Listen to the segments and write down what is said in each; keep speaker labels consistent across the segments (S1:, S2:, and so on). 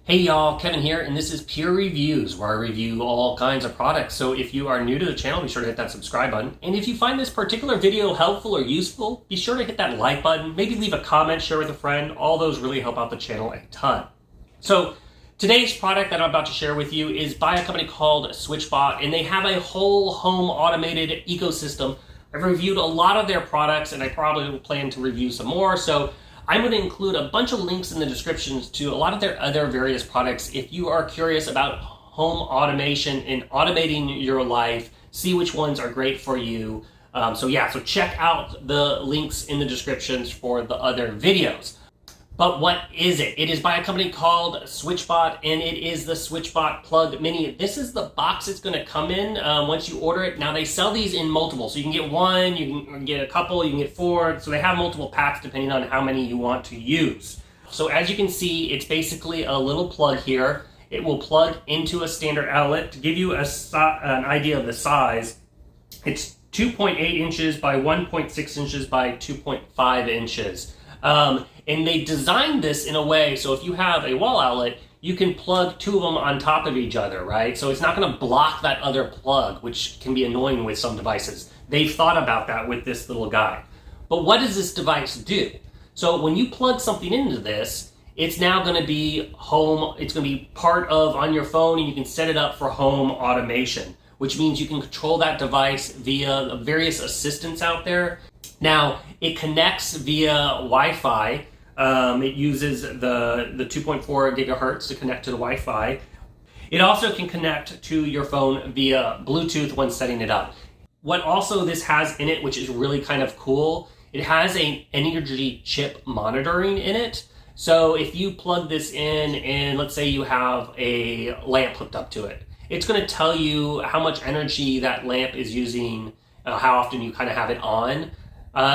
S1: Hey y'all, Kevin here, and this is Peer Reviews, where I review all kinds of products. So if you are new to the channel, be sure to hit that subscribe button. And if you find this particular video helpful or useful, be sure to hit that like button, maybe leave a comment, share with a friend. All those really help out the channel a ton. So today's product that I'm about to share with you is by a company called SwitchBot, and they have a whole home automated ecosystem. I've reviewed a lot of their products, and I probably will plan to review some more. So I'm going to include a bunch of links in the descriptions to a lot of their other various products if you are curious about home automation and automating your life, see which ones are great for you. So check out the links in the descriptions for the other videos. But what is it? It is by a company called SwitchBot, and it is the SwitchBot Plug Mini. This is the box it's going to come in once you order it. Now, they sell these in multiple, so you can get one, you can get a couple, you can get four. So they have multiple packs depending on how many you want to use. So as you can see, it's basically a little plug here. It will plug into a standard outlet. To give you an idea of the size, it's 2.8 inches by 1.6 inches by 2.5 inches. And they designed this in a way so if you have a wall outlet, you can plug two of them on top of each other, right? So it's not going to block that other plug, which can be annoying with some devices. They've thought about that with this little guy. But what does this device do? So when you plug something into this, it's now going to be home. It's going to be part of on your phone, and you can set it up for home automation, which means you can control that device via various assistants out there. Now, it connects via Wi-Fi. It uses the 2.4 gigahertz to connect to the Wi-Fi. It also can connect to your phone via Bluetooth when setting it up. What also this has in it, which is really kind of cool, it has an energy chip monitoring in it. So if you plug this in and let's say you have a lamp hooked up to it, it's going to tell you how much energy that lamp is using, how often you kind of have it on.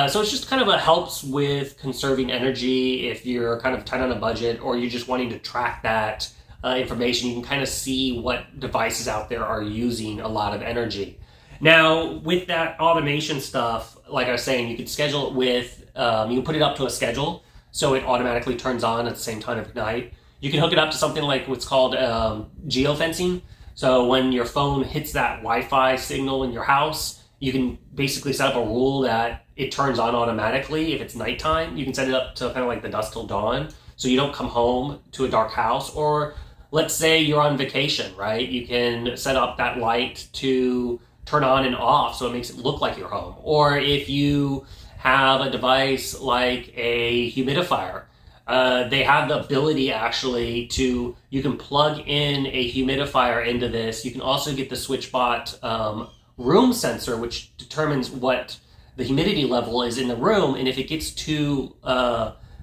S1: So it's just kind of helps with conserving energy if you're kind of tight on a budget or you're just wanting to track that information. You can kind of see what devices out there are using a lot of energy. Now, with that automation stuff, like I was saying, you could schedule it with, you can put it up to a schedule so it automatically turns on at the same time of night. You can hook it up to something like what's called geofencing. So when your phone hits that Wi-Fi signal in your house, you can basically set up a rule that it turns on automatically if it's nighttime. You can set it up to kind of like the dusk till dawn, so you don't come home to a dark house. Or let's say you're on vacation, right? You can set up that light to turn on and off so it makes it look like you're home. Or if you have a device like a humidifier, they have the ability actually to, you can plug in a humidifier into this. You can also get the SwitchBot room sensor, which determines what the humidity level is in the room, and if it gets too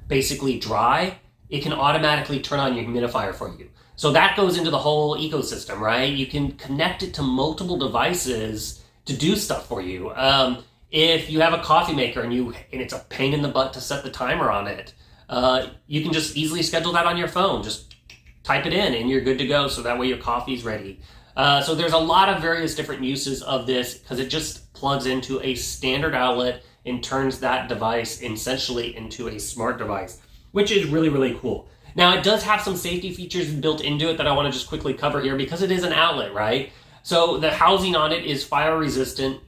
S1: basically dry, it can automatically turn on your humidifier for you. So that goes into the whole ecosystem, right? You can connect it to multiple devices to do stuff for you. If you have a coffee maker and it's a pain in the butt to set the timer on it, you can just easily schedule that on your phone. Just type it in and you're good to go, so that way your coffee's ready. So there's a lot of various different uses of this because it just plugs into a standard outlet and turns that device essentially into a smart device, which is really, really cool. Now, it does have some safety features built into it that I want to just quickly cover here because it is an outlet, right? So the housing on it is fire resistant.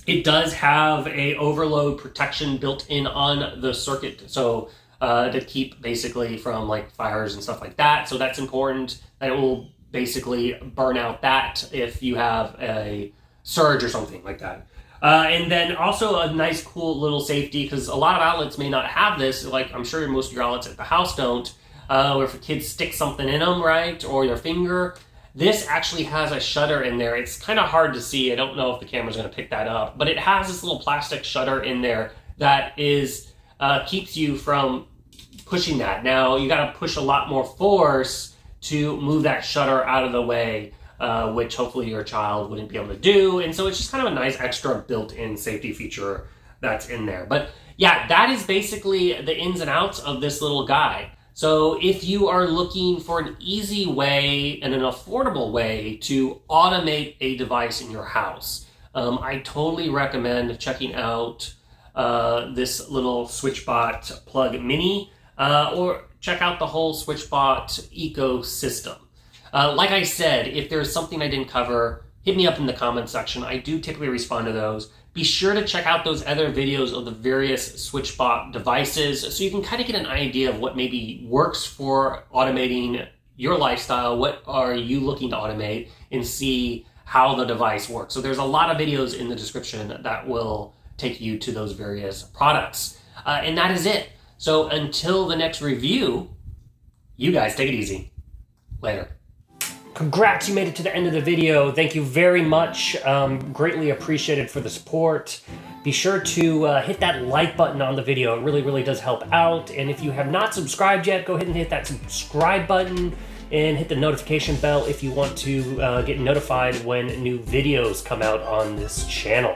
S1: It does have a overload protection built in on the circuit, so to keep basically from like fires and stuff like that. So that's important, that it will basically burn out that if you have a surge or something like that. And then also a nice cool little safety, because a lot of outlets may not have this, like I'm sure most of your outlets at the house don't, where if a kid sticks something in them, right, or their finger. This actually has a shutter in there. It's kind of hard to see. I don't know if the camera's going to pick that up, but it has this little plastic shutter in there that is keeps you from pushing that. Now, you got to push a lot more force to move that shutter out of the way, which hopefully your child wouldn't be able to do. And so it's just kind of a nice extra built-in safety feature that's in there. But yeah, that is basically the ins and outs of this little guy. So if you are looking for an easy way and an affordable way to automate a device in your house, I totally recommend checking out this little SwitchBot Plug Mini. Or check out the whole SwitchBot ecosystem. Like I said, if there's something I didn't cover, hit me up in the comments section. I do typically respond to those. Be sure to check out those other videos of the various SwitchBot devices so you can kind of get an idea of what maybe works for automating your lifestyle, what are you looking to automate, and see how the device works. So there's a lot of videos in the description that will take you to those various products. And that is it. So until the next review, you guys take it easy. Later. Congrats, you made it to the end of the video. Thank you very much. Greatly appreciated for the support. Be sure to hit that like button on the video. It really, really does help out. And if you have not subscribed yet, go ahead and hit that subscribe button and hit the notification bell if you want to get notified when new videos come out on this channel.